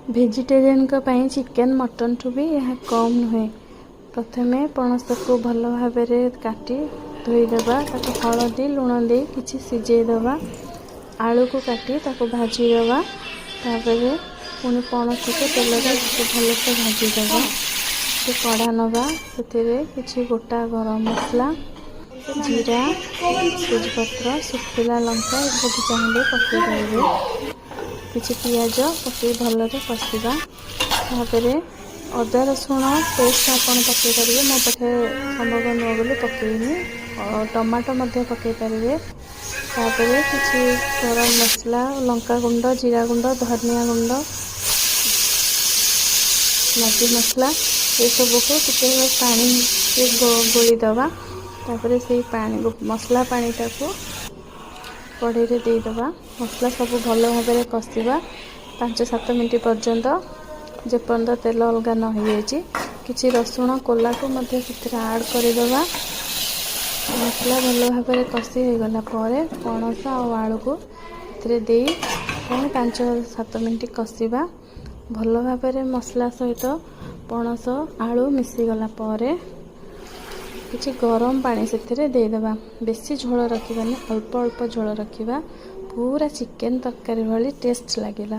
Vegetarian chicken mutton ठू भी यह कम नुहे। प्रथमे पणस को भल भाव काटी धोईदेवा, हलदी लुण दे कि सिझेदेवा, आलू को काटी भाजीदेवा, पुणी पणस को तेल भलसे भाजीदेवा, कड़ा नवा से गोटा गरम मसला, जीरा, तेजपत्र, सुखिला लंका सब चाहिए पकई पारे, किसी पियाज पकई भलरे कषा, अदा रसुण पेस्ट आप पकई पारे, मो पाखे संभव नुह बोली पकईनी, टमाटो पकई पारे, किसी गरम मसला, लंका गुंड, जीरा गुंड, धनिया गुंड, मैगी मसला ये सब को पानी गोलीदवा, से पानी मसला पानीटा को कढ़ई देदेवा, मसला सब भल भाव कषा 5-7 मिनट पर्यंत जेपर्यंत तेल अलग न हो जाए, किसी रसुण कोला को आड करदेवा, मसला भल भाव कषि हो गला पणस आलू को दे 5-7 मिनट कषा, भल भाव मसला सहित पणस आलू मिसीगला किसी गरम पानी से देदेवा, बेसी झोल रखिबानी, अल्प अल्प झोल रखिबा, पूरा चिकेन तरकारी भाई टेस्ट लगिला।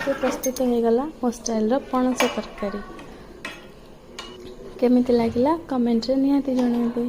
तो प्रस्तुत हो गला मो स्टाइल रो पणस तरकारी। केमिति लागिला कमेंट रे निहाती जणाइबे।